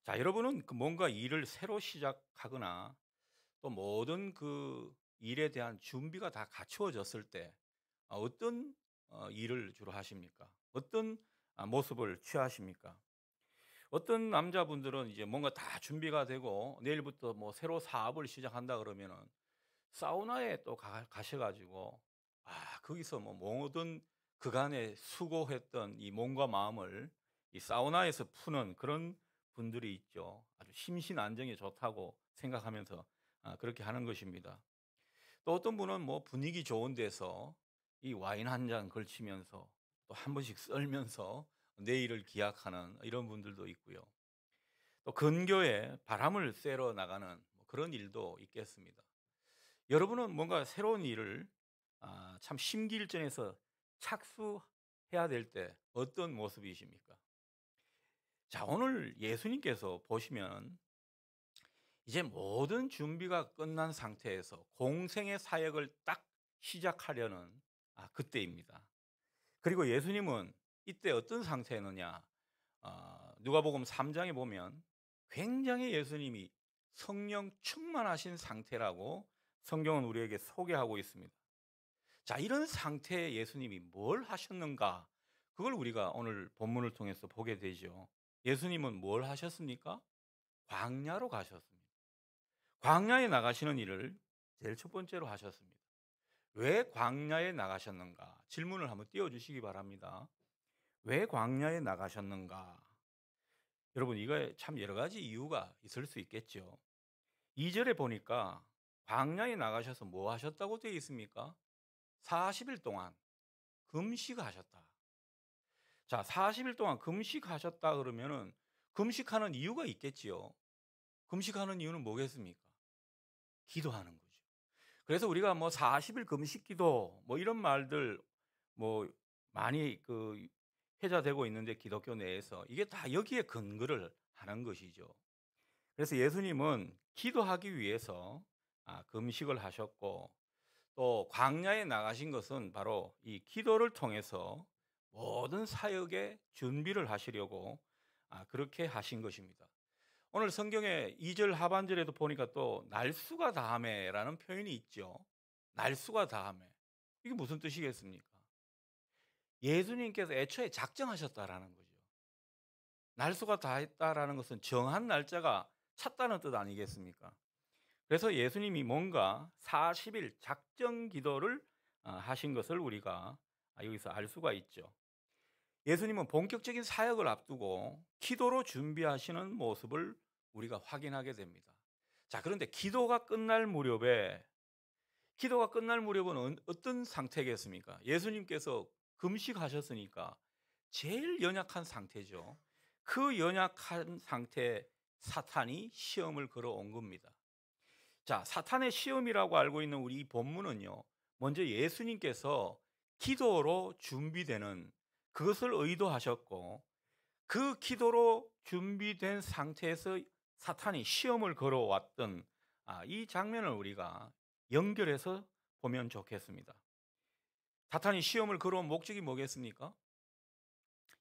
자, 여러분은 뭔가 일을 새로 시작하거나 또 모든 그 일에 대한 준비가 다 갖추어졌을 때 어떤 일을 주로 하십니까? 어떤 모습을 취하십니까? 어떤 남자분들은 이제 뭔가 다 준비가 되고 내일부터 뭐 새로 사업을 시작한다 그러면은 사우나에 또 가셔 가지고 거기서 뭐 모든 그간에 수고했던 이 몸과 마음을 이 사우나에서 푸는 그런 분들이 있죠. 아주 심신 안정에 좋다고 생각하면서 그렇게 하는 것입니다. 또 어떤 분은 뭐 분위기 좋은 데서 이 와인 한 잔 걸치면서 또 한 번씩 썰면서 내일을 기약하는 이런 분들도 있고요. 또 근교에 바람을 쐬러 나가는 뭐 그런 일도 있겠습니다. 여러분은 뭔가 새로운 일을 참 심기일전에서 착수해야 될 때 어떤 모습이십니까? 자, 오늘 예수님께서 보시면 이제 모든 준비가 끝난 상태에서 공생의 사역을 딱 시작하려는 그때입니다. 그리고 예수님은 이때 어떤 상태였느냐? 누가복음 3 장에 보면 굉장히 예수님이 성령 충만하신 상태라고 성경은 우리에게 소개하고 있습니다. 자, 이런 상태의 예수님이 뭘 하셨는가? 그걸 우리가 오늘 본문을 통해서 보게 되죠. 예수님은 뭘 하셨습니까? 광야로 가셨습니다. 광야에 나가시는 일을 제일 첫 번째로 하셨습니다. 왜 광야에 나가셨는가? 질문을 한번 띄워 주시기 바랍니다. 왜 광야에 나가셨는가? 여러분, 이거에 참 여러 가지 이유가 있을 수 있겠죠. 2 절에 보니까 광야에 나가셔서 뭐 하셨다고 되어 있습니까? 40일 동안 금식하셨다. 자, 40일 동안 금식하셨다 그러면은 금식하는 이유가 있겠지요. 금식하는 이유는 뭐겠습니까? 기도하는 거죠. 그래서 우리가 뭐 40일 금식 기도 뭐 이런 말들 뭐 많이 회자되고 있는데 기독교 내에서 이게 다 여기에 근거를 하는 것이죠. 그래서 예수님은 기도하기 위해서 금식을 하셨고 또 광야에 나가신 것은 바로 이 기도를 통해서 모든 사역의 준비를 하시려고 그렇게 하신 것입니다. 오늘 성경의 2절 하반절에도 보니까 또 날수가 다하매라는 표현이 있죠. 날수가 다하매. 이게 무슨 뜻이겠습니까? 예수님께서 애초에 작정하셨다라는 거죠. 날수가 다했다라는 것은 정한 날짜가 찼다는 뜻 아니겠습니까? 그래서 예수님이 뭔가 40일 작정 기도를 하신 것을 우리가 여기서 알 수가 있죠. 예수님은 본격적인 사역을 앞두고 기도로 준비하시는 모습을 우리가 확인하게 됩니다. 자, 그런데 기도가 끝날 무렵은 어떤 상태겠습니까? 예수님께서 금식하셨으니까 제일 연약한 상태죠. 그 연약한 상태에 사탄이 시험을 걸어온 겁니다. 자, 사탄의 시험이라고 알고 있는 우리 이 본문은요. 먼저 예수님께서 기도로 준비되는 그것을 의도하셨고 그 기도로 준비된 상태에서 사탄이 시험을 걸어왔던 이 장면을 우리가 연결해서 보면 좋겠습니다. 사탄이 시험을 걸어온 목적이 뭐겠습니까?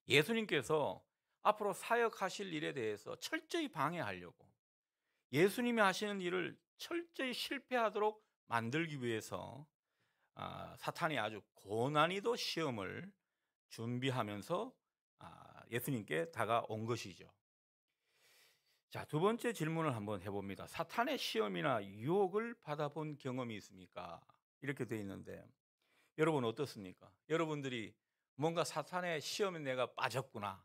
예수님께서 앞으로 사역하실 일에 대해서 철저히 방해하려고 예수님이 하시는 일을 철저히 실패하도록 만들기 위해서 사탄이 아주 고난이도 시험을 준비하면서 예수님께 다가온 것이죠. 자, 두 번째 질문을 한번 해봅니다. 사탄의 시험이나 유혹을 받아본 경험이 있습니까? 이렇게 돼 있는데 여러분 어떻습니까? 여러분들이 뭔가 사탄의 시험에 내가 빠졌구나.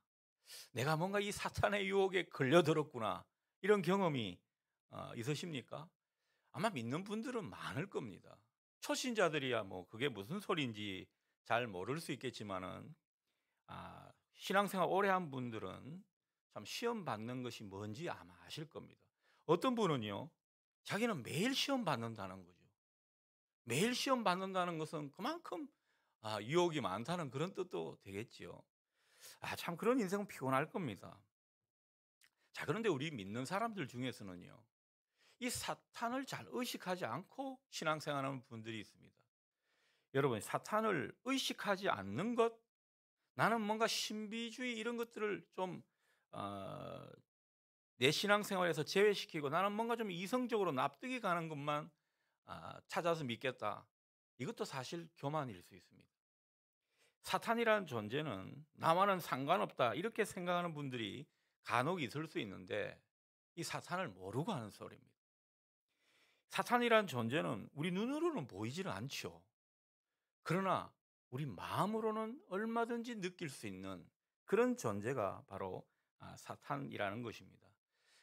내가 뭔가 이 사탄의 유혹에 걸려들었구나. 이런 경험이 있으십니까? 아마 믿는 분들은 많을 겁니다. 초신자들이야 뭐 그게 무슨 소리인지 잘 모를 수 있겠지만은 신앙생활 오래 한 분들은 참 시험 받는 것이 뭔지 아마 아실 겁니다. 어떤 분은요. 자기는 매일 시험 받는다는 거죠. 매일 시험 받는다는 것은 그만큼 유혹이 많다는 그런 뜻도 되겠지요. 참 그런 인생은 피곤할 겁니다. 자, 그런데 우리 믿는 사람들 중에서는요. 이 사탄을 잘 의식하지 않고 신앙생활하는 분들이 있습니다. 여러분, 사탄을 의식하지 않는 것, 나는 뭔가 신비주의 이런 것들을 좀 어 내 신앙생활에서 제외시키고 나는 뭔가 좀 이성적으로 납득이 가는 것만 찾아서 믿겠다. 이것도 사실 교만일 수 있습니다. 사탄이라는 존재는 나와는 상관없다 이렇게 생각하는 분들이 간혹 있을 수 있는데 이 사탄을 모르고 하는 소리입니다. 사탄이라는 존재는 우리 눈으로는 보이지를 않죠. 그러나 우리 마음으로는 얼마든지 느낄 수 있는 그런 존재가 바로 사탄이라는 것입니다.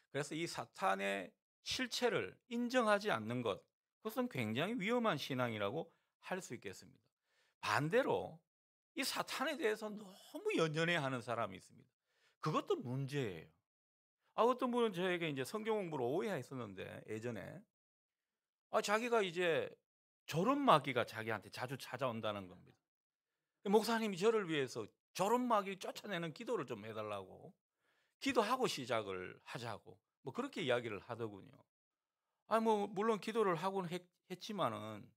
그래서 이 사탄의 실체를 인정하지 않는 것, 그것은 굉장히 위험한 신앙이라고 할 수 있겠습니다. 반대로 이 사탄에 대해서 너무 연연해하는 사람이 있습니다. 그것도 문제예요. 어떤 분은 저에게 이제 성경 공부를 오해했었는데 예전에 자기가 이제 조론마귀가 자기한테 자주 찾아온다는 겁니다. 목사님이 저를 위해서 조론마귀 쫓아내는 기도를 좀 해달라고 기도하고 시작을 하자고 뭐 그렇게 이야기를 하더군요. 뭐 물론 기도를 하곤 했지만은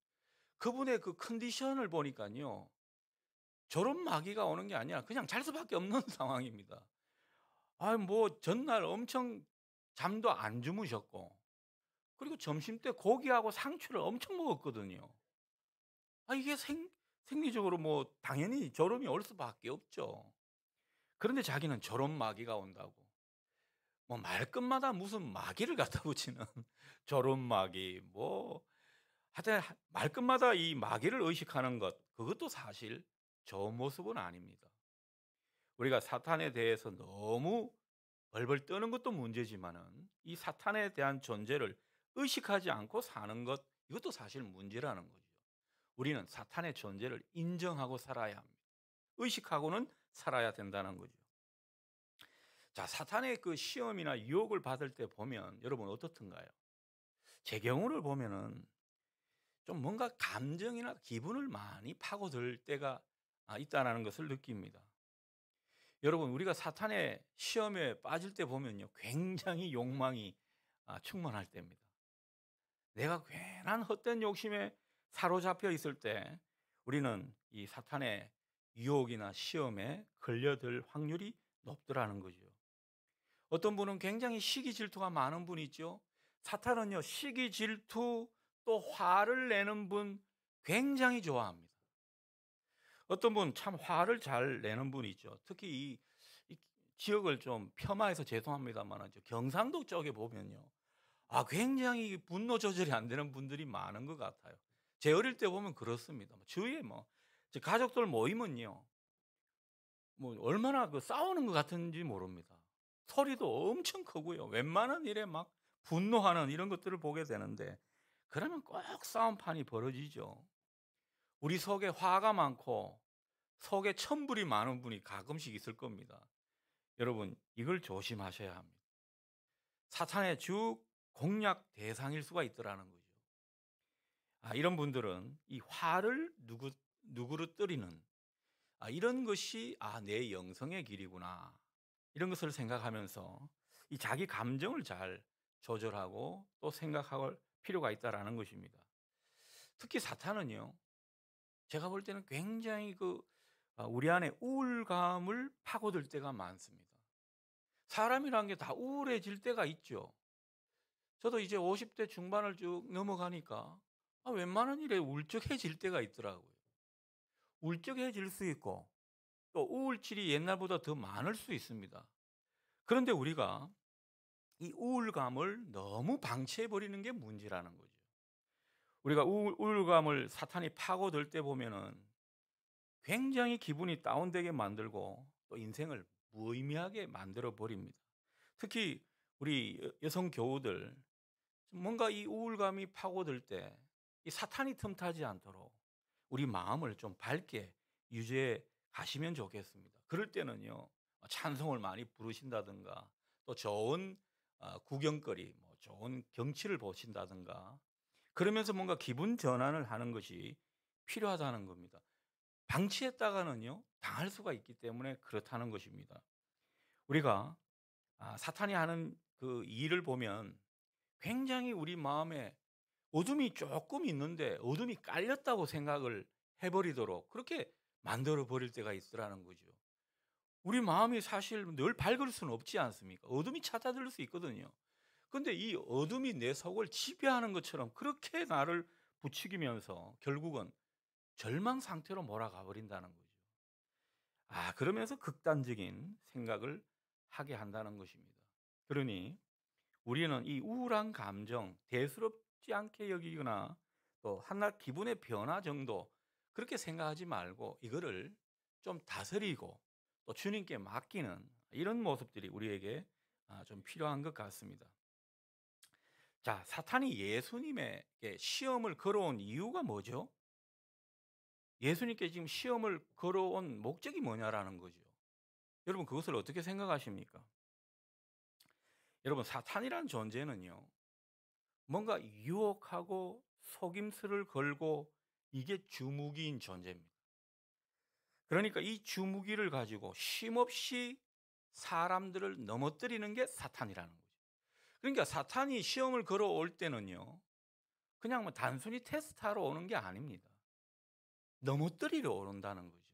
그분의 그 컨디션을 보니까요. 조론마귀가 오는 게 아니라 그냥 잘 수밖에 없는 상황입니다. 뭐 전날 엄청 잠도 안 주무셨고 그리고 점심때 고기하고 상추를 엄청 먹었거든요. 이게 생리적으로 뭐 당연히 졸음이 올 수밖에 없죠. 그런데 자기는 졸음마귀가 온다고. 뭐 말끝마다 무슨 마귀를 갖다 붙이는 졸음마귀 뭐 하여튼 말끝마다 이 마귀를 의식하는 것 그것도 사실 좋은 모습은 아닙니다. 우리가 사탄에 대해서 너무 벌벌 떠는 것도 문제지만은 이 사탄에 대한 존재를 의식하지 않고 사는 것 이것도 사실 문제라는 거죠. 우리는 사탄의 존재를 인정하고 살아야 합니다. 의식하고는 살아야 된다는 거죠. 자, 사탄의 그 시험이나 유혹을 받을 때 보면 여러분 어떻든가요? 제 경우를 보면은 좀 뭔가 감정이나 기분을 많이 파고들 때가 있다는 것을 느낍니다. 여러분 우리가 사탄의 시험에 빠질 때 보면요. 굉장히 욕망이 충만할 때입니다. 내가 괜한 헛된 욕심에 사로잡혀 있을 때 우리는 이 사탄의 유혹이나 시험에 걸려들 확률이 높더라는 거죠. 어떤 분은 굉장히 시기 질투가 많은 분이 있죠. 사탄은요. 시기 질투 또 화를 내는 분 굉장히 좋아합니다. 어떤 분 참 화를 잘 내는 분이 있죠. 특히 이 지역을 좀 폄하해서 죄송합니다만 경상도 쪽에 보면요. 굉장히 분노 조절이 안 되는 분들이 많은 것 같아요. 제 어릴 때 보면 그렇습니다. 주위에 뭐 제 가족들 모이면요. 뭐 얼마나 그 싸우는 것 같은지 모릅니다. 소리도 엄청 크고요. 웬만한 일에 막 분노하는 이런 것들을 보게 되는데 그러면 꼭 싸움판이 벌어지죠. 우리 속에 화가 많고 속에 천불이 많은 분이 가끔씩 있을 겁니다. 여러분 이걸 조심하셔야 합니다. 사탄의 주 공략 대상일 수가 있더라는 거죠. 이런 분들은 이 화를 누구르뜨리는 이런 것이 내 영성의 길이구나 이런 것을 생각하면서 이 자기 감정을 잘 조절하고 또 생각할 필요가 있다라는 것입니다. 특히 사탄은요. 제가 볼 때는 굉장히 우리 안에 우울감을 파고들 때가 많습니다. 사람이란 게 다 우울해질 때가 있죠. 저도 이제 50대 중반을 쭉 넘어가니까 웬만한 일에 울적해질 때가 있더라고요. 울적해질 수 있고 또 우울질이 옛날보다 더 많을 수 있습니다. 그런데 우리가 이 우울감을 너무 방치해 버리는 게 문제라는 거죠. 우리가 우울감을 사탄이 파고들 때 보면은 굉장히 기분이 다운되게 만들고 또 인생을 무의미하게 만들어 버립니다. 특히 우리 여성 교우들 뭔가 이 우울감이 파고들 때 이 사탄이 틈타지 않도록 우리 마음을 좀 밝게 유지해 가시면 좋겠습니다. 그럴 때는요. 찬송을 많이 부르신다든가 또 좋은 구경거리 뭐 좋은 경치를 보신다든가 그러면서 뭔가 기분 전환을 하는 것이 필요하다는 겁니다. 방치했다가는요. 당할 수가 있기 때문에 그렇다는 것입니다. 우리가 사탄이 하는 그 일을 보면 굉장히 우리 마음에 어둠이 조금 있는데 어둠이 깔렸다고 생각을 해 버리도록 그렇게 만들어 버릴 때가 있으라는 거죠. 우리 마음이 사실 늘 밝을 수는 없지 않습니까? 어둠이 찾아들 수 있거든요. 근데 이 어둠이 내 속을 지배하는 것처럼 그렇게 나를 부추기면서 결국은 절망 상태로 몰아가 버린다는 거죠. 그러면서 극단적인 생각을 하게 한다는 것입니다. 그러니 우리는 이 우울한 감정 대수롭지 않게 여기거나 또 한낱 기분의 변화 정도 그렇게 생각하지 말고 이거를 좀 다스리고 또 주님께 맡기는 이런 모습들이 우리에게 좀 필요한 것 같습니다. 자, 사탄이 예수님에게 시험을 걸어온 이유가 뭐죠? 예수님께 지금 시험을 걸어온 목적이 뭐냐라는 거죠. 여러분 그것을 어떻게 생각하십니까? 여러분 사탄이란 존재는요. 뭔가 유혹하고 속임수를 걸고 이게 주무기인 존재입니다. 그러니까 이 주무기를 가지고 쉼없이 사람들을 넘어뜨리는 게 사탄이라는 거죠. 그러니까 사탄이 시험을 걸어올 때는요. 그냥 뭐 단순히 테스트하러 오는 게 아닙니다. 넘어뜨리러 오른다는 거죠.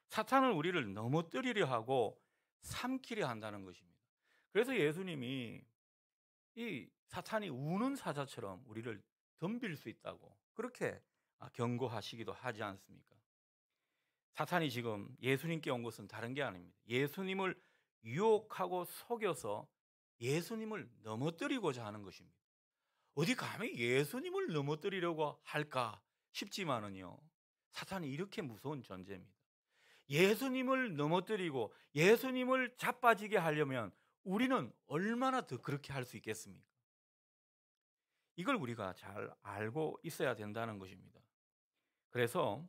사탄은 우리를 넘어뜨리려 하고 삼키려 한다는 것입니다. 그래서 예수님이 이 사탄이 우는 사자처럼 우리를 덤빌 수 있다고 그렇게 경고하시기도 하지 않습니까? 사탄이 지금 예수님께 온 것은 다른 게 아닙니다. 예수님을 유혹하고 속여서 예수님을 넘어뜨리고자 하는 것입니다. 어디 감히 예수님을 넘어뜨리려고 할까 싶지만은요. 사탄이 이렇게 무서운 존재입니다. 예수님을 넘어뜨리고 예수님을 자빠지게 하려면 우리는 얼마나 더 그렇게 할 수 있겠습니까? 이걸 우리가 잘 알고 있어야 된다는 것입니다. 그래서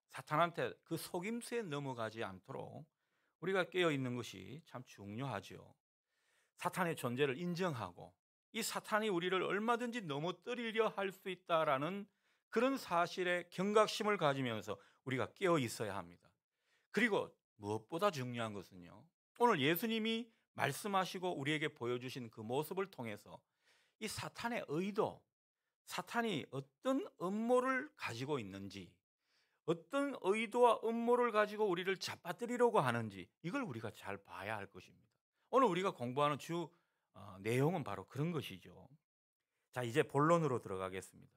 사탄한테 그 속임수에 넘어가지 않도록 우리가 깨어 있는 것이 참 중요하죠. 사탄의 존재를 인정하고 이 사탄이 우리를 얼마든지 넘어뜨리려 할 수 있다라는 그런 사실에 경각심을 가지면서 우리가 깨어 있어야 합니다. 그리고 무엇보다 중요한 것은요. 오늘 예수님이 말씀하시고 우리에게 보여주신 그 모습을 통해서 이 사탄의 의도, 사탄이 어떤 음모를 가지고 있는지, 어떤 의도와 음모를 가지고 우리를 잡아뜨리려고 하는지 이걸 우리가 잘 봐야 할 것입니다. 오늘 우리가 공부하는 주 내용은 바로 그런 것이죠. 자, 이제 본론으로 들어가겠습니다.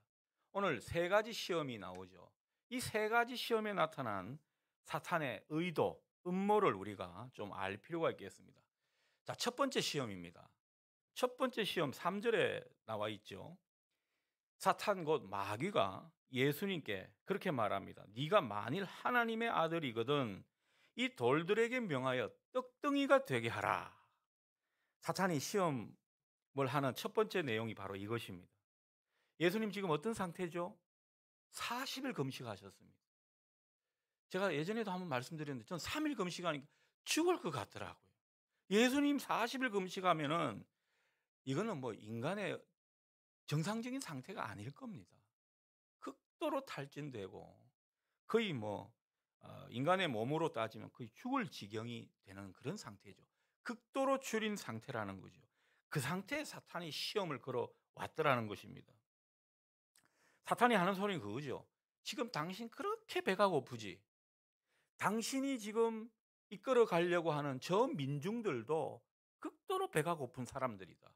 오늘 세 가지 시험이 나오죠. 이 세 가지 시험에 나타난 사탄의 의도, 음모를 우리가 좀 알 필요가 있겠습니다. 자, 첫 번째 시험입니다. 첫 번째 시험 3절에 나와 있죠. 사탄 곧 마귀가 예수님께 그렇게 말합니다. 네가 만일 하나님의 아들이거든 이 돌들에게 명하여 떡덩이가 되게 하라. 사탄이 시험을 하는 첫 번째 내용이 바로 이것입니다. 예수님 지금 어떤 상태죠? 40일 금식하셨습니다. 제가 예전에도 한번 말씀드렸는데 전 3일 금식하니까 죽을 것 같더라고요. 예수님 40일 금식하면은 이거는 뭐 인간의 정상적인 상태가 아닐 겁니다. 극도로 탈진되고 거의 뭐 인간의 몸으로 따지면 거의 죽을 지경이 되는 그런 상태죠. 극도로 줄인 상태라는 거죠. 그 상태에 사탄이 시험을 걸어 왔더라는 것입니다. 사탄이 하는 소리는 그거죠. 지금 당신 그렇게 배가 고프지. 당신이 지금 이끌어 가려고 하는 저 민중들도 극도로 배가 고픈 사람들이다.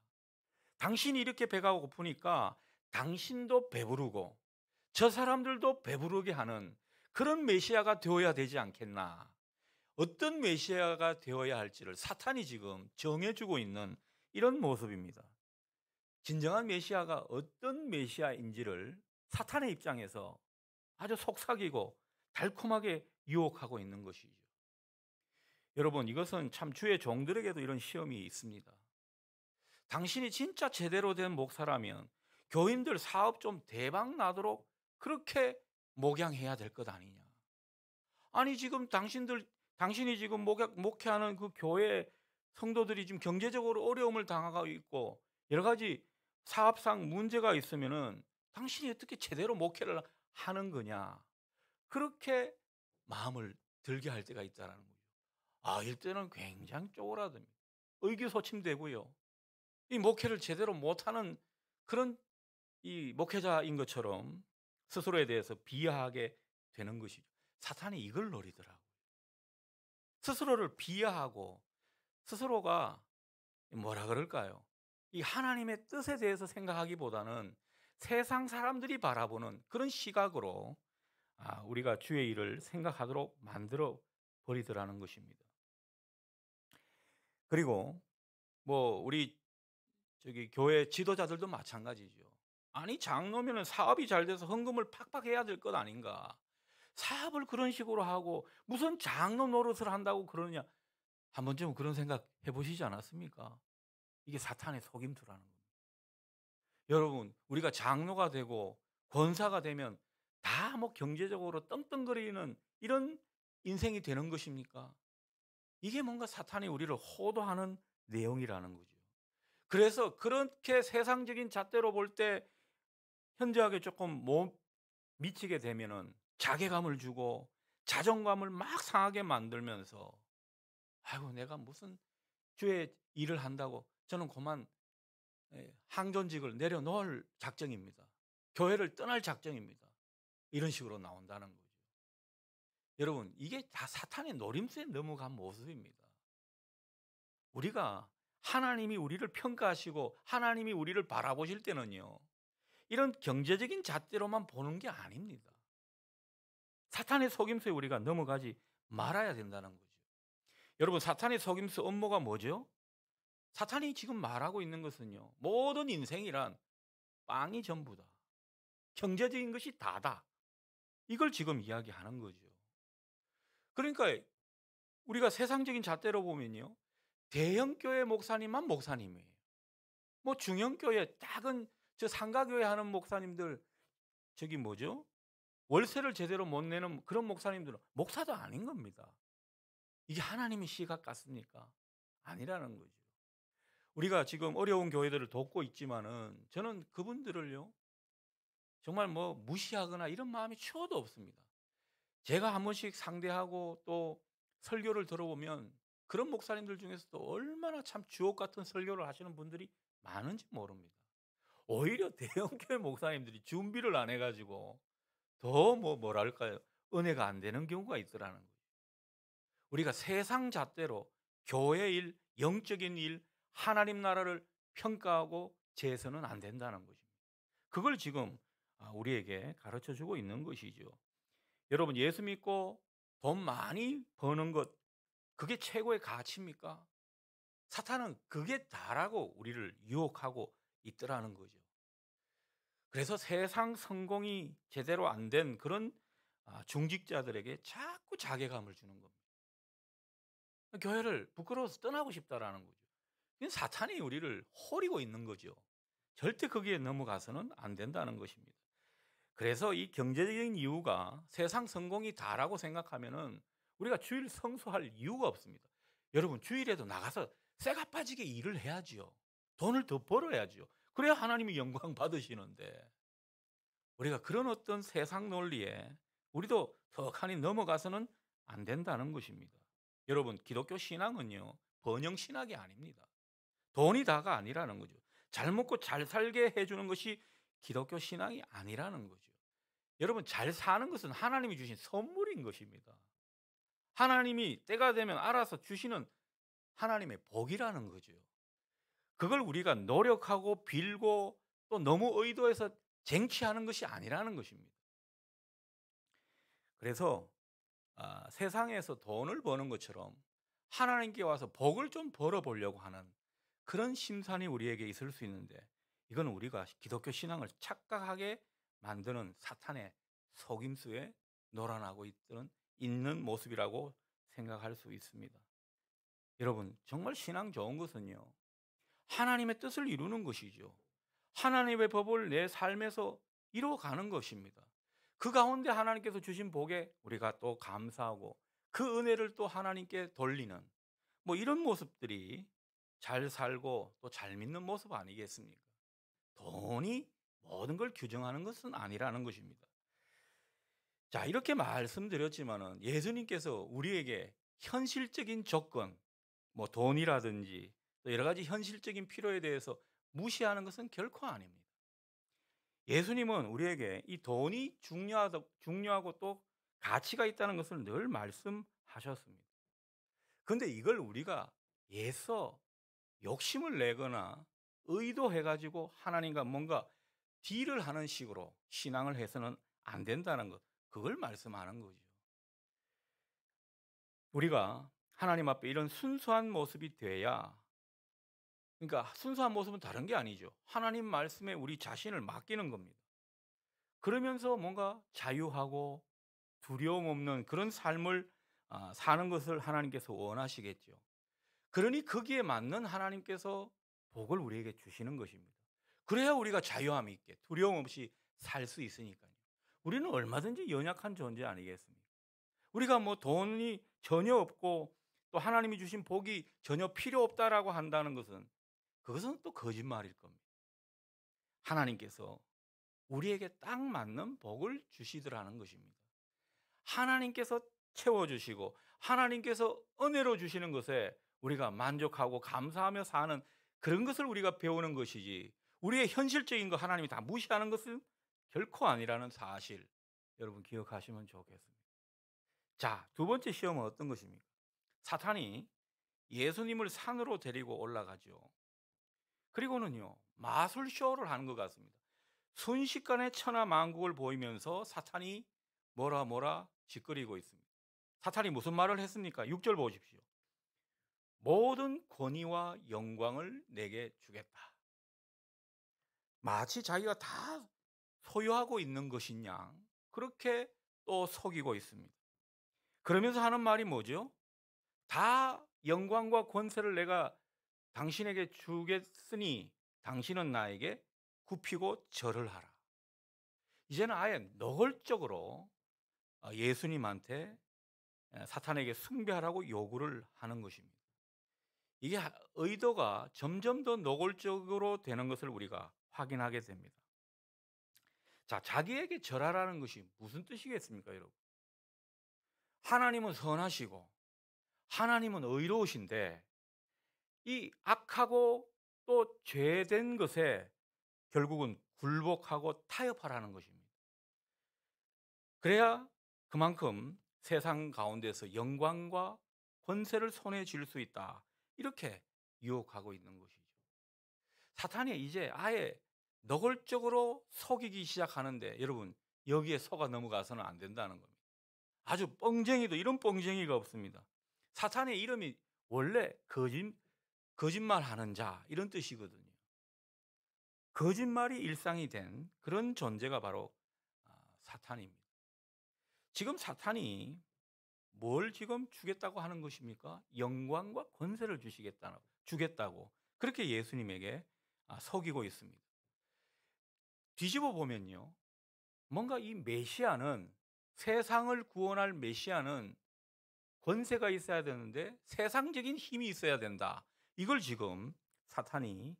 당신이 이렇게 배가 고프니까 당신도 배부르고 저 사람들도 배부르게 하는 그런 메시아가 되어야 되지 않겠나. 어떤 메시아가 되어야 할지를 사탄이 지금 정해주고 있는 이런 모습입니다. 진정한 메시아가 어떤 메시아인지를 사탄의 입장에서 아주 속삭이고 달콤하게 유혹하고 있는 것이죠. 여러분 이것은 참 주의 종들에게도 이런 시험이 있습니다. 당신이 진짜 제대로 된 목사라면 교인들 사업 좀 대박 나도록 그렇게 목양해야 될 것 아니냐. 아니 지금 당신이 지금 목회하는 그 교회 성도들이 지금 경제적으로 어려움을 당하고 있고 여러 가지 사업상 문제가 있으면은 당신이 어떻게 제대로 목회를 하는 거냐. 그렇게 마음을 들게 할 때가 있다는 거죠. 이때는 굉장히 쪼그라듭니다. 의기소침되고요. 이 목회를 제대로 못하는 그런 이 목회자인 것처럼 스스로에 대해서 비하하게 되는 것이죠. 사탄이 이걸 노리더라고요. 스스로를 비하하고 스스로가 뭐라 그럴까요? 이 하나님의 뜻에 대해서 생각하기보다는 세상 사람들이 바라보는 그런 시각으로 우리가 주의 일을 생각하도록 만들어 버리더라는 것입니다. 그리고 뭐 우리 저기 교회 지도자들도 마찬가지죠. 아니 장로면은 사업이 잘 돼서 헌금을 팍팍 해야 될 것 아닌가. 사업을 그런 식으로 하고 무슨 장로 노릇을 한다고 그러느냐. 한 번쯤은 그런 생각 해 보시지 않았습니까? 이게 사탄의 속임수라는 겁니다. 여러분 우리가 장로가 되고 권사가 되면 다 뭐 경제적으로 떵떵거리는 이런 인생이 되는 것입니까? 이게 뭔가 사탄이 우리를 호도하는 내용이라는 거죠. 그래서 그렇게 세상적인 잣대로 볼 때 현저하게 조금 못 미치게 되면은 자괴감을 주고 자존감을 막 상하게 만들면서 '아이고 내가 무슨 주의 일을 한다고 저는 그만 항존직을 내려놓을 작정입니다. 교회를 떠날 작정입니다.' 이런 식으로 나온다는 거죠. 여러분 이게 다 사탄의 노림수에 넘어간 모습입니다. 우리가 하나님이 우리를 평가하시고 하나님이 우리를 바라보실 때는요. 이런 경제적인 잣대로만 보는 게 아닙니다. 사탄의 속임수에 우리가 넘어가지 말아야 된다는 거죠. 여러분 사탄의 속임수 업무가 뭐죠? 사탄이 지금 말하고 있는 것은요. 모든 인생이란 빵이 전부다. 경제적인 것이 다다. 이걸 지금 이야기하는 거죠. 그러니까 우리가 세상적인 잣대로 보면요. 대형 교회 목사님만 목사님이에요. 뭐 중형 교회 작은 저 상가 교회 하는 목사님들 저기 뭐죠? 월세를 제대로 못 내는 그런 목사님들은 목사도 아닌 겁니다. 이게 하나님의 시각 같습니까? 아니라는 거죠. 우리가 지금 어려운 교회들을 돕고 있지만은 저는 그분들을요. 정말 뭐 무시하거나 이런 마음이 추워도 없습니다. 제가 한 번씩 상대하고 또 설교를 들어보면 그런 목사님들 중에서도 얼마나 참 주옥 같은 설교를 하시는 분들이 많은지 모릅니다. 오히려 대형교회 목사님들이 준비를 안 해가지고 더 뭐랄까요 은혜가 안 되는 경우가 있더라는 거예요. 우리가 세상 잣대로 교회 일, 영적인 일, 하나님 나라를 평가하고 재서는 안 된다는 것입니다. 그걸 지금 우리에게 가르쳐 주고 있는 것이죠. 여러분 예수 믿고 돈 많이 버는 것 그게 최고의 가치입니까? 사탄은 그게 다라고 우리를 유혹하고 있더라는 거죠. 그래서 세상 성공이 제대로 안 된 그런 중직자들에게 자꾸 자괴감을 주는 겁니다. 교회를 부끄러워서 떠나고 싶다라는 거죠. 이건 사탄이 우리를 호리고 있는 거죠. 절대 거기에 넘어가서는 안 된다는 것입니다. 그래서 이 경제적인 이유가 세상 성공이 다라고 생각하면은 우리가 주일 성수할 이유가 없습니다. 여러분 주일에도 나가서 쇠가 빠지게 일을 해야지요. 돈을 더 벌어야지요. 그래야 하나님이 영광 받으시는데 우리가 그런 어떤 세상 논리에 우리도 턱하니 넘어가서는 안 된다는 것입니다. 여러분 기독교 신앙은요 번영 신학이 아닙니다. 돈이 다가 아니라는 거죠. 잘 먹고 잘 살게 해주는 것이 기독교 신앙이 아니라는 거죠. 여러분 잘 사는 것은 하나님이 주신 선물인 것입니다. 하나님이 때가 되면 알아서 주시는 하나님의 복이라는 거죠. 그걸 우리가 노력하고 빌고 또 너무 의도해서 쟁취하는 것이 아니라는 것입니다. 그래서 세상에서 돈을 버는 것처럼 하나님께 와서 복을 좀 벌어보려고 하는 그런 심산이 우리에게 있을 수 있는데 이건 우리가 기독교 신앙을 착각하게 만드는 사탄의 속임수에 놀아나고 있는 모습이라고 생각할 수 있습니다. 여러분 정말 신앙 좋은 것은요. 하나님의 뜻을 이루는 것이죠. 하나님의 법을 내 삶에서 이루어가는 것입니다. 그 가운데 하나님께서 주신 복에 우리가 또 감사하고 그 은혜를 또 하나님께 돌리는 뭐 이런 모습들이 잘 살고 또 잘 믿는 모습 아니겠습니까? 돈이 모든 걸 규정하는 것은 아니라는 것입니다. 자, 이렇게 말씀드렸지만은 예수님께서 우리에게 현실적인 조건, 뭐 돈이라든지 또 여러 가지 현실적인 필요에 대해서 무시하는 것은 결코 아닙니다. 예수님은 우리에게 이 돈이 중요하고 또 가치가 있다는 것을 늘 말씀하셨습니다. 근데 이걸 우리가 애써 욕심을 내거나 의도해 가지고 하나님과 뭔가 딜을 하는 식으로 신앙을 해서는 안 된다는 것. 그걸 말씀하는 거죠. 우리가 하나님 앞에 이런 순수한 모습이 돼야, 그러니까 순수한 모습은 다른 게 아니죠. 하나님 말씀에 우리 자신을 맡기는 겁니다. 그러면서 뭔가 자유하고 두려움 없는 그런 삶을 사는 것을 하나님께서 원하시겠죠. 그러니 거기에 맞는 하나님께서 복을 우리에게 주시는 것입니다. 그래야 우리가 자유함 있게 두려움 없이 살 수 있으니까요. 우리는 얼마든지 연약한 존재 아니겠습니까? 우리가 뭐 돈이 전혀 없고 또 하나님이 주신 복이 전혀 필요 없다라고 한다는 것은, 그것은 또 거짓말일 겁니다. 하나님께서 우리에게 딱 맞는 복을 주시더라는 것입니다. 하나님께서 채워주시고 하나님께서 은혜로 주시는 것에 우리가 만족하고 감사하며 사는 그런 것을 우리가 배우는 것이지, 우리의 현실적인 거 하나님이 다 무시하는 것은 결코 아니라는 사실, 여러분 기억하시면 좋겠습니다. 자, 두 번째 시험은 어떤 것입니까? 사탄이 예수님을 산으로 데리고 올라가죠. 그리고는요, 마술쇼를 하는 것 같습니다. 순식간에 천하 만국을 보이면서 사탄이 뭐라 짓거리고 있습니다. 사탄이 무슨 말을 했습니까? 6절 보십시오. 모든 권위와 영광을 내게 주겠다. 마치 자기가 다 소유하고 있는 것인 양 그렇게 또 속이고 있습니다. 그러면서 하는 말이 뭐죠? 다 영광과 권세를 내가 당신에게 주겠으니 당신은 나에게 굽히고 절을 하라. 이제는 아예 노골적으로 예수님한테 사탄에게 숭배하라고 요구를 하는 것입니다. 이게 의도가 점점 더 노골적으로 되는 것을 우리가 확인하게 됩니다. 자, 자기에게 절하라는 것이 무슨 뜻이겠습니까, 여러분? 하나님은 선하시고 하나님은 의로우신데 이 악하고 또 죄된 것에 결국은 굴복하고 타협하라는 것입니다. 그래야 그만큼 세상 가운데서 영광과 권세를 손에 쥘 수 있다. 이렇게 유혹하고 있는 것이죠. 사탄이 이제 아예 노골적으로 속이기 시작하는데, 여러분 여기에 속아 넘어가서는 안 된다는 겁니다. 아주 뻥쟁이도 이런 뻥쟁이가 없습니다. 사탄의 이름이 원래 거짓말하는 자 이런 뜻이거든요. 거짓말이 일상이 된 그런 존재가 바로 사탄입니다. 지금 사탄이 뭘 지금 주겠다고 하는 것입니까? 영광과 권세를 주겠다고 그렇게 예수님에게 속이고 있습니다. 뒤집어 보면요, 뭔가 이 메시아는, 세상을 구원할 메시아는 권세가 있어야 되는데 세상적인 힘이 있어야 된다. 이걸 지금 사탄이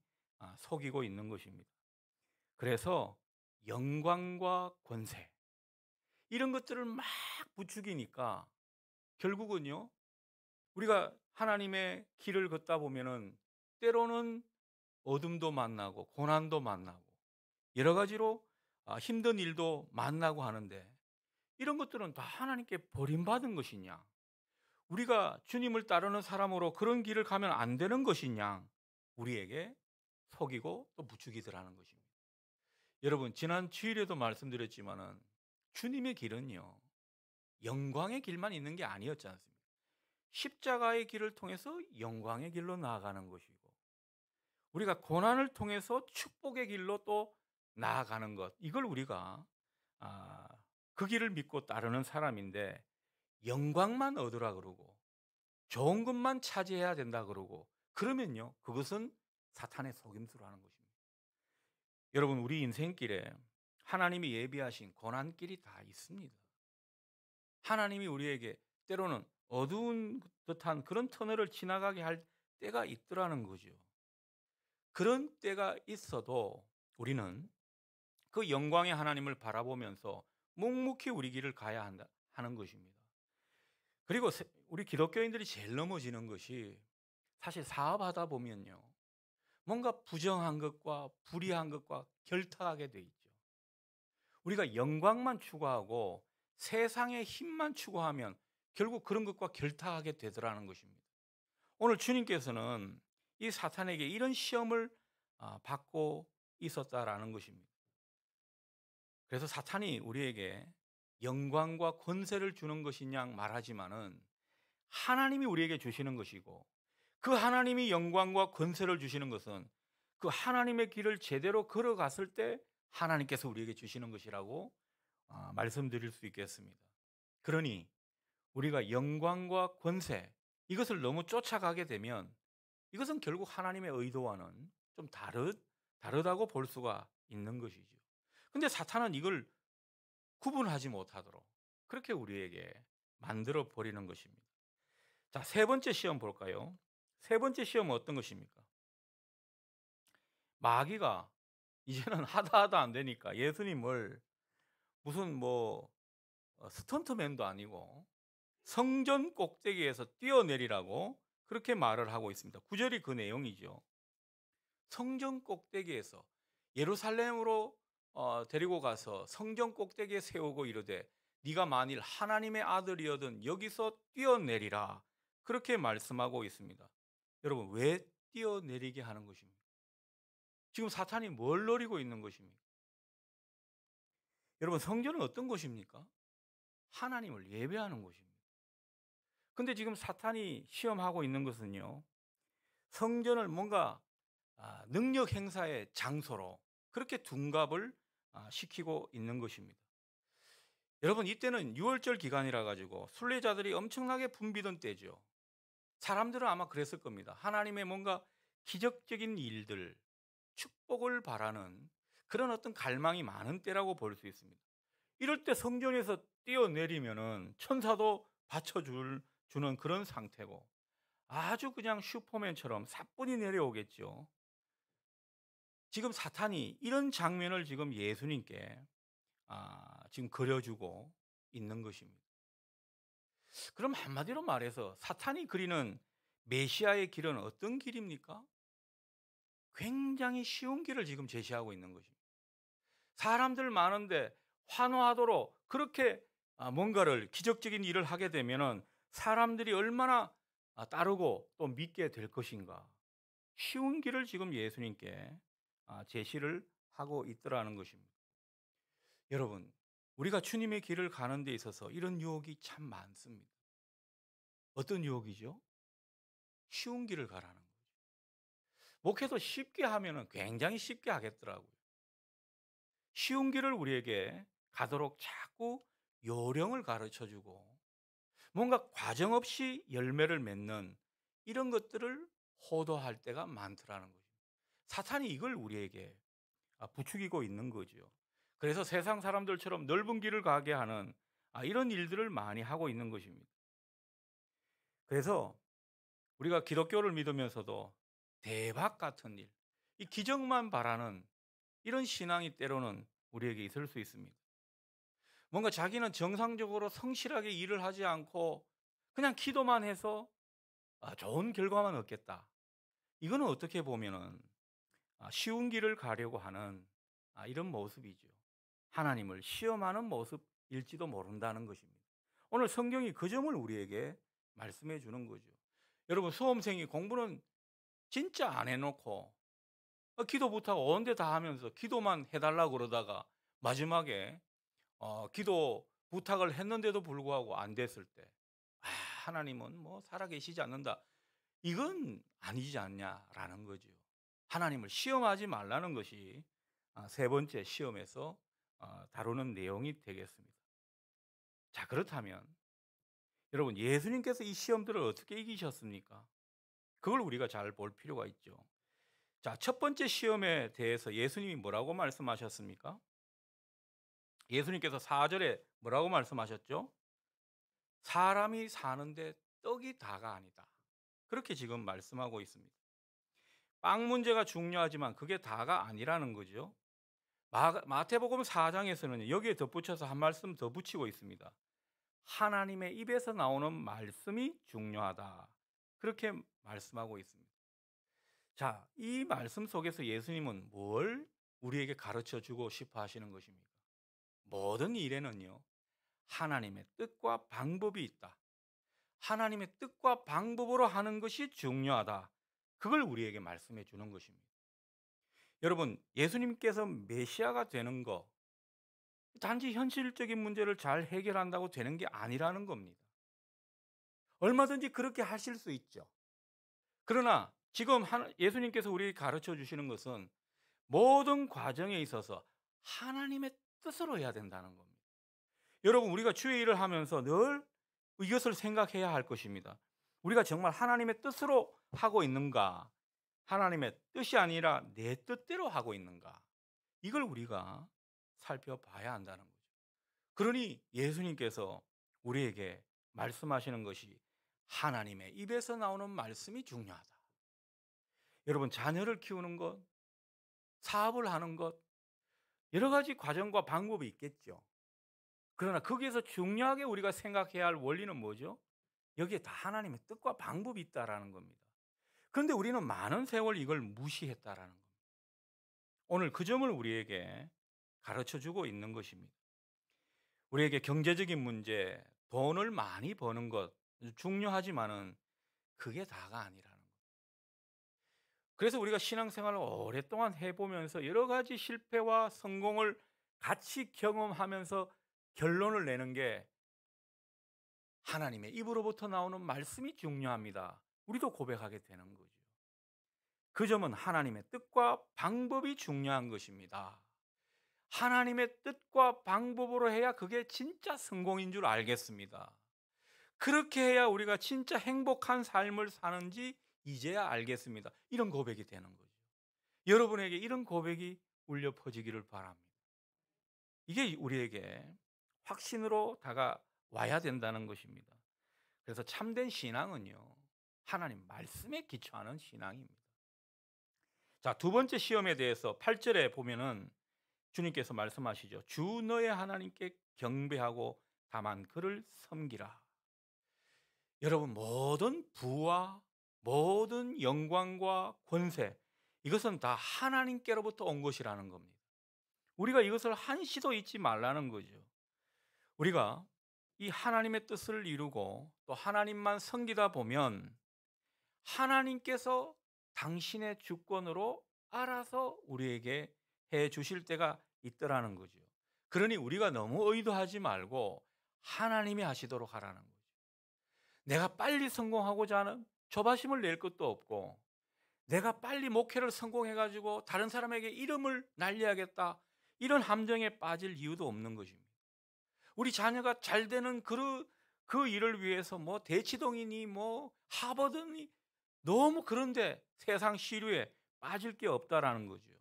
속이고 있는 것입니다. 그래서 영광과 권세 이런 것들을 막 부추기니까 결국은요, 우리가 하나님의 길을 걷다 보면은 때로는 어둠도 만나고 고난도 만나고 여러 가지로 힘든 일도 만나고 하는데, 이런 것들은 다 하나님께 버림받은 것이냐, 우리가 주님을 따르는 사람으로 그런 길을 가면 안 되는 것이냐, 우리에게 속이고 또 부추기더라는 것입니다. 여러분 지난 주일에도 말씀드렸지만은 주님의 길은요, 영광의 길만 있는 게 아니었지 않습니까? 십자가의 길을 통해서 영광의 길로 나아가는 것이고, 우리가 고난을 통해서 축복의 길로 또 나아가는 것, 이걸 우리가 아, 그 길을 믿고 따르는 사람인데, 영광만 얻으라 그러고 좋은 것만 차지해야 된다 그러고 그러면요, 그것은 사탄의 속임수로 하는 것입니다. 여러분 우리 인생길에 하나님이 예비하신 고난길이 다 있습니다. 하나님이 우리에게 때로는 어두운 듯한 그런 터널을 지나가게 할 때가 있더라는 거죠. 그런 때가 있어도 우리는 그 영광의 하나님을 바라보면서 묵묵히 우리 길을 가야 하는 것입니다. 그리고 우리 기독교인들이 제일 넘어지는 것이, 사실 사업하다 보면요, 뭔가 부정한 것과 불의한 것과 결탁하게 돼 있죠. 우리가 영광만 추구하고 세상의 힘만 추구하면 결국 그런 것과 결탁하게 되더라는 것입니다. 오늘 주님께서는 이 사탄에게 이런 시험을 받고 있었다라는 것입니다. 그래서 사탄이 우리에게 영광과 권세를 주는 것이냐 말하지만은 하나님이 우리에게 주시는 것이고, 그 하나님이 영광과 권세를 주시는 것은 그 하나님의 길을 제대로 걸어갔을 때 하나님께서 우리에게 주시는 것이라고 말씀드릴 수 있겠습니다. 그러니 우리가 영광과 권세, 이것을 너무 쫓아가게 되면 이것은 결국 하나님의 의도와는 좀 다르다고 볼 수가 있는 것이죠. 근데 사탄은 이걸 구분하지 못하도록 그렇게 우리에게 만들어 버리는 것입니다. 자, 세 번째 시험 볼까요? 세 번째 시험은 어떤 것입니까? 마귀가 이제는 하다 안 되니까 예수님을 무슨 스턴트맨도 아니고 성전 꼭대기에서 뛰어내리라고 그렇게 말을 하고 있습니다. 9절이 그 내용이죠. 성전 꼭대기에서 예루살렘으로 데리고 가서 성전 꼭대기에 세우고 이르되 네가 만일 하나님의 아들이어든 여기서 뛰어내리라, 그렇게 말씀하고 있습니다. 여러분, 왜 뛰어내리게 하는 것입니까? 지금 사탄이 뭘 노리고 있는 것입니까? 여러분, 성전은 어떤 곳입니까? 하나님을 예배하는 곳입니다. 근데 지금 사탄이 시험하고 있는 것은요, 성전을 뭔가 능력 행사의 장소로 그렇게 둔갑을 시키고 있는 것입니다. 여러분, 이때는 유월절 기간이라 가지고 순례자들이 엄청나게 붐비던 때죠. 사람들은 아마 그랬을 겁니다. 하나님의 뭔가 기적적인 일들, 축복을 바라는 그런 어떤 갈망이 많은 때라고 볼 수 있습니다. 이럴 때 성전에서 뛰어내리면은 천사도 주는 그런 상태고, 아주 그냥 슈퍼맨처럼 사뿐히 내려오겠죠. 지금 사탄이 이런 장면을 지금 예수님께 지금 그려주고 있는 것입니다. 그럼 한마디로 말해서 사탄이 그리는 메시아의 길은 어떤 길입니까? 굉장히 쉬운 길을 지금 제시하고 있는 것입니다. 사람들 많은데 환호하도록 그렇게 뭔가를 기적적인 일을 하게 되면은 사람들이 얼마나 따르고 또 믿게 될 것인가. 쉬운 길을 지금 예수님께 제시를 하고 있더라는 것입니다. 여러분, 우리가 주님의 길을 가는 데 있어서 이런 유혹이 참 많습니다. 어떤 유혹이죠? 쉬운 길을 가라는 거죠. 목회도 쉽게 하면은 굉장히 쉽게 하겠더라고요. 쉬운 길을 우리에게 가도록 자꾸 요령을 가르쳐 주고 뭔가 과정 없이 열매를 맺는 이런 것들을 호도할 때가 많더라는 거죠. 사탄이 이걸 우리에게 부추기고 있는 거죠. 그래서 세상 사람들처럼 넓은 길을 가게 하는 이런 일들을 많이 하고 있는 것입니다. 그래서 우리가 기독교를 믿으면서도 대박 같은 일, 이 기적만 바라는 이런 신앙이 때로는 우리에게 있을 수 있습니다. 뭔가 자기는 정상적으로 성실하게 일을 하지 않고 그냥 기도만 해서 좋은 결과만 얻겠다. 이거는 어떻게 보면은 쉬운 길을 가려고 하는 이런 모습이죠. 하나님을 시험하는 모습일지도 모른다는 것입니다. 오늘 성경이 그 점을 우리에게 말씀해 주는 거죠. 여러분, 수험생이 공부는 진짜 안 해놓고 기도 부탁 온데 다 하면서 기도만 해달라고 그러다가 마지막에 기도 부탁을 했는데도 불구하고 안 됐을 때 하나님은 뭐 살아계시지 않는다. 이건 아니지 않냐라는 거죠. 하나님을 시험하지 말라는 것이 세 번째 시험에서 다루는 내용이 되겠습니다. 자, 그렇다면 여러분, 예수님께서 이 시험들을 어떻게 이기셨습니까? 그걸 우리가 잘 볼 필요가 있죠. 자, 첫 번째 시험에 대해서 예수님이 뭐라고 말씀하셨습니까? 예수님께서 4절에 뭐라고 말씀하셨죠? 사람이 사는데 떡이 다가 아니다. 그렇게 지금 말씀하고 있습니다. 빵 문제가 중요하지만 그게 다가 아니라는 거죠. 마태복음 4장에서는 여기에 덧붙여서 한 말씀 더 붙이고 있습니다. 하나님의 입에서 나오는 말씀이 중요하다. 그렇게 말씀하고 있습니다. 자, 이 말씀 속에서 예수님은 뭘 우리에게 가르쳐 주고 싶어 하시는 것입니까? 모든 일에는요, 하나님의 뜻과 방법이 있다. 하나님의 뜻과 방법으로 하는 것이 중요하다. 그걸 우리에게 말씀해 주는 것입니다. 여러분, 예수님께서 메시아가 되는 거 단지 현실적인 문제를 잘 해결한다고 되는 게 아니라는 겁니다. 얼마든지 그렇게 하실 수 있죠. 그러나 지금 예수님께서 우리에게 가르쳐 주시는 것은 모든 과정에 있어서 하나님의 뜻으로 해야 된다는 겁니다. 여러분, 우리가 주의 일을 하면서 늘 이것을 생각해야 할 것입니다. 우리가 정말 하나님의 뜻으로 하고 있는가? 하나님의 뜻이 아니라 내 뜻대로 하고 있는가? 이걸 우리가 살펴봐야 한다는 거죠. 그러니 예수님께서 우리에게 말씀하시는 것이 하나님의 입에서 나오는 말씀이 중요하다. 여러분, 자녀를 키우는 것, 사업을 하는 것, 여러 가지 과정과 방법이 있겠죠. 그러나 거기에서 중요하게 우리가 생각해야 할 원리는 뭐죠? 여기에 다 하나님의 뜻과 방법이 있다라는 겁니다. 그런데 우리는 많은 세월 이걸 무시했다라는 겁니다. 오늘 그 점을 우리에게 가르쳐 주고 있는 것입니다. 우리에게 경제적인 문제, 돈을 많이 버는 것 중요하지만은 그게 다가 아니라는 거예요. 그래서 우리가 신앙생활을 오랫동안 해보면서 여러 가지 실패와 성공을 같이 경험하면서 결론을 내는 게 하나님의 입으로부터 나오는 말씀이 중요합니다. 우리도 고백하게 되는 거죠. 그 점은 하나님의 뜻과 방법이 중요한 것입니다. 하나님의 뜻과 방법으로 해야 그게 진짜 성공인 줄 알겠습니다. 그렇게 해야 우리가 진짜 행복한 삶을 사는지 이제야 알겠습니다. 이런 고백이 되는 거죠. 여러분에게 이런 고백이 울려 퍼지기를 바랍니다. 이게 우리에게 확신으로 다가와야 된다는 것입니다. 그래서 참된 신앙은요, 하나님 말씀에 기초하는 신앙입니다. 자, 두 번째 시험에 대해서 8절에 보면은 주님께서 말씀하시죠. 주 너의 하나님께 경배하고 다만 그를 섬기라. 여러분, 모든 부와 모든 영광과 권세, 이것은 다 하나님께로부터 온 것이라는 겁니다. 우리가 이것을 한시도 잊지 말라는 거죠. 우리가 이 하나님의 뜻을 이루고 또 하나님만 섬기다 보면 하나님께서 당신의 주권으로 알아서 우리에게 해 주실 때가 있더라는 거죠. 그러니 우리가 너무 의도하지 말고 하나님이 하시도록 하라는 거죠. 내가 빨리 성공하고자 하는 조바심을 낼 것도 없고, 내가 빨리 목회를 성공해 가지고 다른 사람에게 이름을 날려야겠다, 이런 함정에 빠질 이유도 없는 것입니다. 우리 자녀가 잘 되는 그 일을 위해서 뭐 대치동이니 뭐 하버드니 너무 그런데 세상 시류에 빠질 게 없다라는 거죠.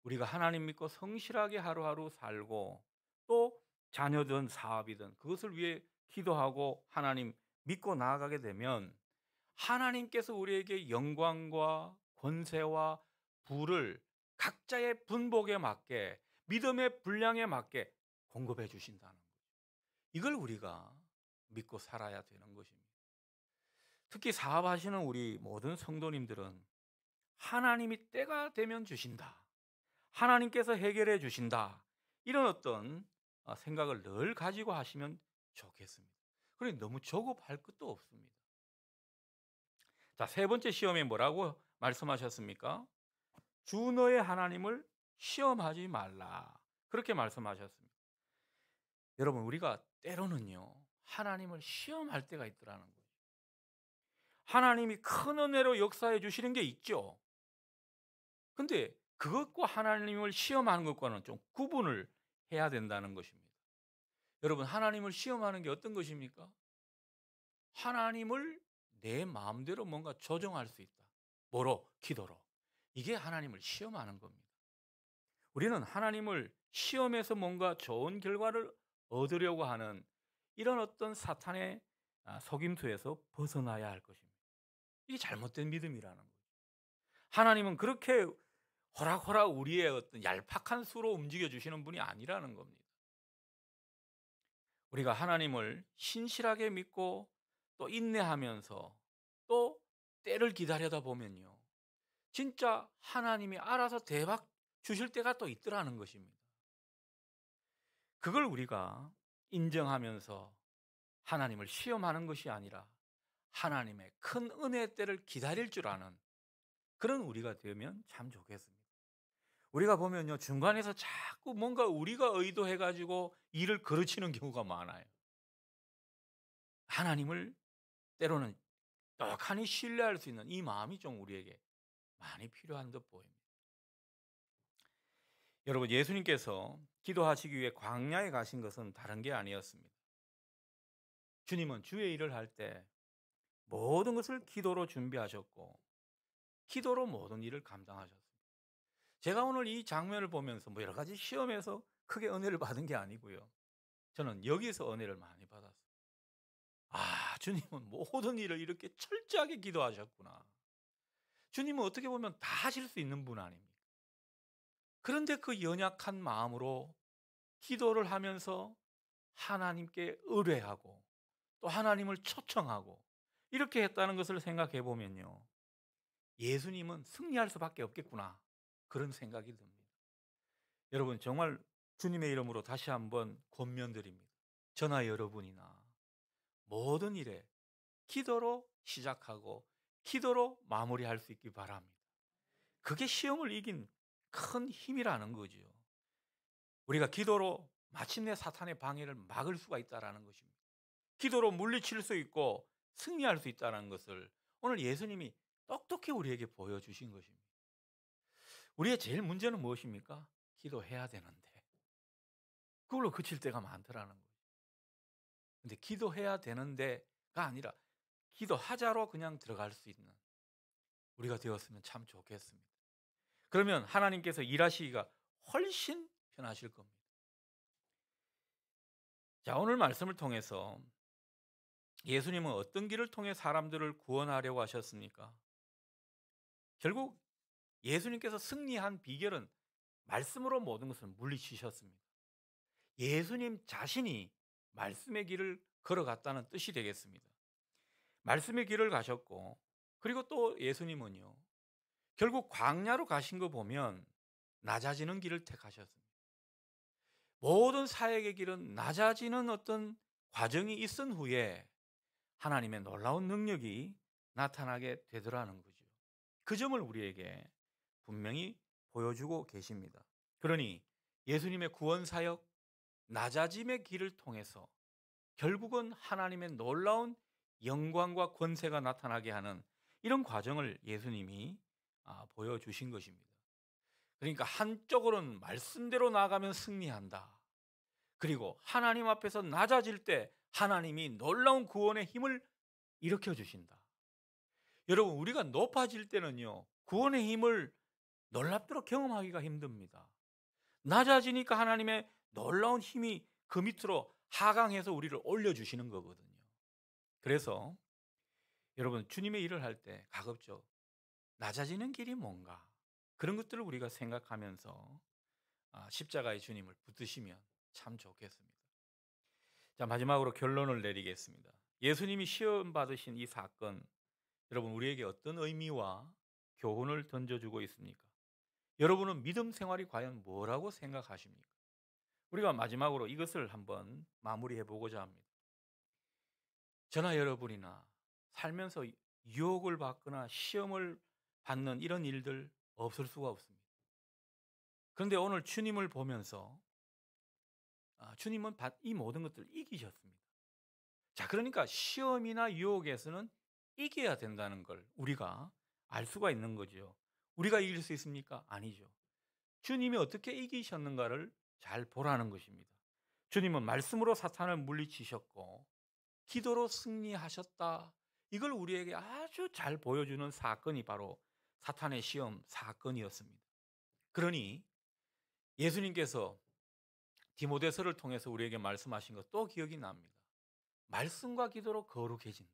우리가 하나님 믿고 성실하게 하루하루 살고 또 자녀든 사업이든 그것을 위해 기도하고 하나님 믿고 나아가게 되면 하나님께서 우리에게 영광과 권세와 부를 각자의 분복에 맞게, 믿음의 분량에 맞게 공급해 주신다는 거죠. 이걸 우리가 믿고 살아야 되는 것입니다. 특히 사업하시는 우리 모든 성도님들은 하나님이 때가 되면 주신다, 하나님께서 해결해 주신다, 이런 어떤 생각을 늘 가지고 하시면 좋겠습니다. 그러니 너무 조급할 것도 없습니다. 자, 세 번째 시험에 뭐라고 말씀하셨습니까? 주 너의 하나님을 시험하지 말라, 그렇게 말씀하셨습니다. 여러분, 우리가 때로는요 하나님을 시험할 때가 있더라는 거예요. 하나님이 큰 은혜로 역사해 주시는 게 있죠. 근데 그것과 하나님을 시험하는 것과는 좀 구분을 해야 된다는 것입니다. 여러분, 하나님을 시험하는 게 어떤 것입니까? 하나님을 내 마음대로 뭔가 조정할 수 있다. 뭐로? 기도로. 이게 하나님을 시험하는 겁니다. 우리는 하나님을 시험해서 뭔가 좋은 결과를 얻으려고 하는 이런 어떤 사탄의 속임수에서 벗어나야 할 것입니다. 이게 잘못된 믿음이라는 거죠. 하나님은 그렇게 호락호락 우리의 어떤 얄팍한 수로 움직여 주시는 분이 아니라는 겁니다. 우리가 하나님을 신실하게 믿고 또 인내하면서 또 때를 기다려다 보면요, 진짜 하나님이 알아서 대박 주실 때가 또 있더라는 것입니다. 그걸 우리가 인정하면서 하나님을 시험하는 것이 아니라 하나님의 큰 은혜의 때를 기다릴 줄 아는 그런 우리가 되면 참 좋겠습니다. 우리가 보면요, 중간에서 자꾸 뭔가 우리가 의도해 가지고 일을 그르치는 경우가 많아요. 하나님을 때로는 떡하니 신뢰할 수 있는 이 마음이 좀 우리에게 많이 필요한 듯 보입니다. 여러분, 예수님께서 기도하시기 위해 광야에 가신 것은 다른 게 아니었습니다. 주님은 주의 일을 할 때 모든 것을 기도로 준비하셨고 기도로 모든 일을 감당하셨습니다. 제가 오늘 이 장면을 보면서 뭐 여러 가지 시험에서 크게 은혜를 받은 게 아니고요. 저는 여기서 은혜를 많이 받았어요. 아, 주님은 모든 일을 이렇게 철저하게 기도하셨구나. 주님은 어떻게 보면 다 하실 수 있는 분 아닙니까? 그런데 그 연약한 마음으로 기도를 하면서 하나님께 의뢰하고 또 하나님을 초청하고 이렇게 했다는 것을 생각해 보면요, 예수님은 승리할 수밖에 없겠구나, 그런 생각이 듭니다. 여러분, 정말 주님의 이름으로 다시 한번 권면드립니다. 저나 여러분이나 모든 일에 기도로 시작하고 기도로 마무리할 수 있기 바랍니다. 그게 시험을 이긴 큰 힘이라는 거죠. 우리가 기도로 마침내 사탄의 방해를 막을 수가 있다는 것입니다. 기도로 물리칠 수 있고 승리할 수 있다는 것을 오늘 예수님이 똑똑히 우리에게 보여주신 것입니다. 우리의 제일 문제는 무엇입니까? 기도해야 되는데 그걸로 그칠 때가 많더라는 거예요. 근데 기도해야 되는데가 아니라 기도하자로 그냥 들어갈 수 있는 우리가 되었으면 참 좋겠습니다. 그러면 하나님께서 일하시기가 훨씬 편하실 겁니다. 자, 오늘 말씀을 통해서 예수님은 어떤 길을 통해 사람들을 구원하려고 하셨습니까? 결국 예수님께서 승리한 비결은 말씀으로 모든 것을 물리치셨습니다. 예수님 자신이 말씀의 길을 걸어갔다는 뜻이 되겠습니다. 말씀의 길을 가셨고, 그리고 또 예수님은요, 결국 광야로 가신 거 보면 낮아지는 길을 택하셨습니다. 모든 사역의 길은 낮아지는 어떤 과정이 있은 후에 하나님의 놀라운 능력이 나타나게 되더라는 거죠. 그 점을 우리에게 분명히 보여주고 계십니다. 그러니 예수님의 구원 사역, 낮아짐의 길을 통해서 결국은 하나님의 놀라운 영광과 권세가 나타나게 하는 이런 과정을 예수님이 보여주신 것입니다. 그러니까 한쪽으로는 말씀대로 나아가면 승리한다. 그리고 하나님 앞에서 낮아질 때 하나님이 놀라운 구원의 힘을 일으켜 주신다. 여러분, 우리가 높아질 때는요, 구원의 힘을 놀랍도록 경험하기가 힘듭니다. 낮아지니까 하나님의 놀라운 힘이 그 밑으로 하강해서 우리를 올려주시는 거거든요. 그래서 여러분, 주님의 일을 할 때 가급적 낮아지는 길이 뭔가 그런 것들을 우리가 생각하면서 십자가의 주님을 붙드시면 참 좋겠습니다. 자, 마지막으로 결론을 내리겠습니다. 예수님이 시험 받으신 이 사건, 여러분, 우리에게 어떤 의미와 교훈을 던져주고 있습니까? 여러분은 믿음 생활이 과연 뭐라고 생각하십니까? 우리가 마지막으로 이것을 한번 마무리해 보고자 합니다. 저나 여러분이나 살면서 유혹을 받거나 시험을 받는 이런 일들 없을 수가 없습니다. 그런데 오늘 주님을 보면서 주님은 이 모든 것들을 이기셨습니다. 자, 그러니까 시험이나 유혹에서는 이겨야 된다는 걸 우리가 알 수가 있는 거죠. 우리가 이길 수 있습니까? 아니죠. 주님이 어떻게 이기셨는가를 잘 보라는 것입니다. 주님은 말씀으로 사탄을 물리치셨고 기도로 승리하셨다. 이걸 우리에게 아주 잘 보여주는 사건이 바로 사탄의 시험 사건이었습니다. 그러니 예수님께서 디모데서를 통해서 우리에게 말씀하신 것 또 기억이 납니다. 말씀과 기도로 거룩해진다.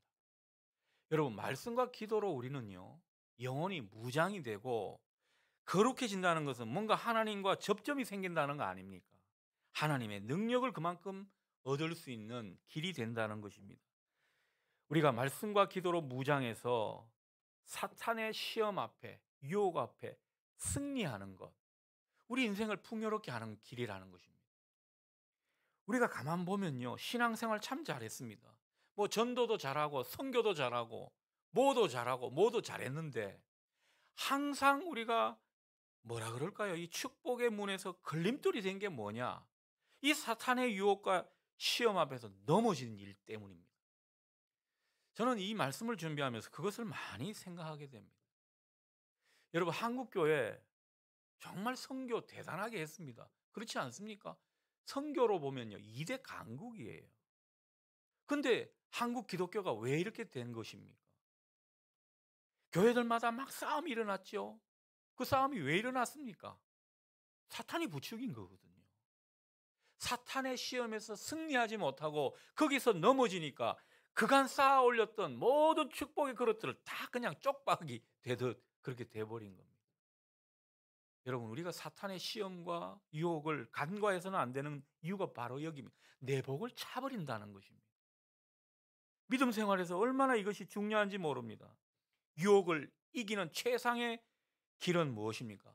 여러분, 말씀과 기도로 우리는요, 영혼이 무장이 되고 거룩해진다는 것은 뭔가 하나님과 접점이 생긴다는 거 아닙니까? 하나님의 능력을 그만큼 얻을 수 있는 길이 된다는 것입니다. 우리가 말씀과 기도로 무장해서 사탄의 시험 앞에, 유혹 앞에 승리하는 것, 우리 인생을 풍요롭게 하는 길이라는 것입니다. 우리가 가만 보면요, 신앙생활 참 잘했습니다. 뭐 전도도 잘하고 선교도 잘하고 뭐도 잘하고 뭐도 잘했는데 항상 우리가 뭐라 그럴까요? 이 축복의 문에서 걸림돌이 된 게 뭐냐? 이 사탄의 유혹과 시험 앞에서 넘어진 일 때문입니다. 저는 이 말씀을 준비하면서 그것을 많이 생각하게 됩니다. 여러분, 한국 교회 정말 선교 대단하게 했습니다. 그렇지 않습니까? 선교로 보면요, 2대 강국이에요. 근데 한국 기독교가 왜 이렇게 된 것입니까? 교회들마다 막 싸움이 일어났죠. 그 싸움이 왜 일어났습니까? 사탄이 부추긴 거거든요. 사탄의 시험에서 승리하지 못하고 거기서 넘어지니까 그간 쌓아 올렸던 모든 축복의 그릇들을 다 그냥 쪽박이 되듯 그렇게 돼버린 겁니다. 여러분, 우리가 사탄의 시험과 유혹을 간과해서는 안 되는 이유가 바로 여기입니다. 내 복을 차버린다는 것입니다. 믿음 생활에서 얼마나 이것이 중요한지 모릅니다. 유혹을 이기는 최상의 길은 무엇입니까?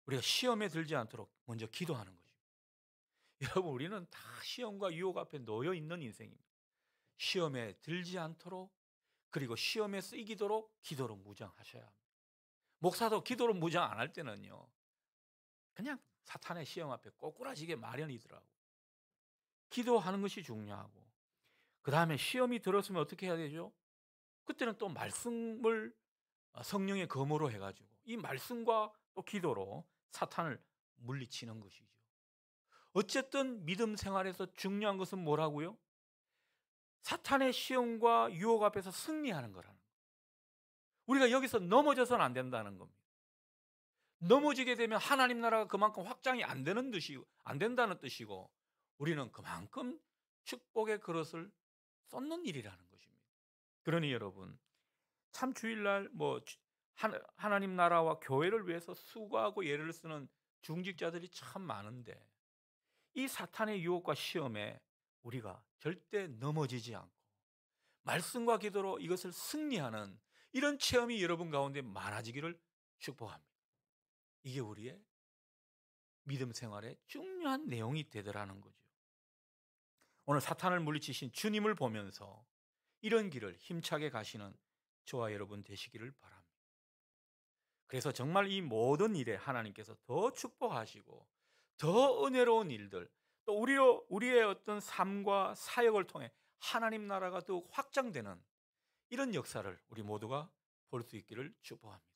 우리가 시험에 들지 않도록 먼저 기도하는 것입니다. 여러분, 우리는 다 시험과 유혹 앞에 놓여 있는 인생입니다. 시험에 들지 않도록, 그리고 시험에서 이기도록 기도로 무장하셔야 합니다. 목사도 기도로 무장 안 할 때는요, 그냥 사탄의 시험 앞에 꼬꾸라지게 마련이더라고. 기도하는 것이 중요하고, 그 다음에 시험이 들었으면 어떻게 해야 되죠? 그때는 또 말씀을 성령의 검으로 해가지고 이 말씀과 또 기도로 사탄을 물리치는 것이죠. 어쨌든 믿음 생활에서 중요한 것은 뭐라고요? 사탄의 시험과 유혹 앞에서 승리하는 거라는 거예요. 우리가 여기서 넘어져서는 안 된다는 겁니다. 넘어지게 되면 하나님 나라가 그만큼 확장이 안 된다는 뜻이고, 우리는 그만큼 축복의 그릇을 쏟는 일이라는 것입니다. 그러니 여러분, 참 주일날 하나님 나라와 교회를 위해서 수고하고 예를 쓰는 중직자들이 참 많은데, 이 사탄의 유혹과 시험에 우리가 절대 넘어지지 않고 말씀과 기도로 이것을 승리하는 이런 체험이 여러분 가운데 많아지기를 축복합니다. 이게 우리의 믿음 생활의 중요한 내용이 되더라는 거죠. 오늘 사탄을 물리치신 주님을 보면서 이런 길을 힘차게 가시는 저와 여러분 되시기를 바랍니다. 그래서 정말 이 모든 일에 하나님께서 더 축복하시고 더 은혜로운 일들, 또 우리의 어떤 삶과 사역을 통해 하나님 나라가 더욱 확장되는 이런 역사를 우리 모두가 볼 수 있기를 축복합니다.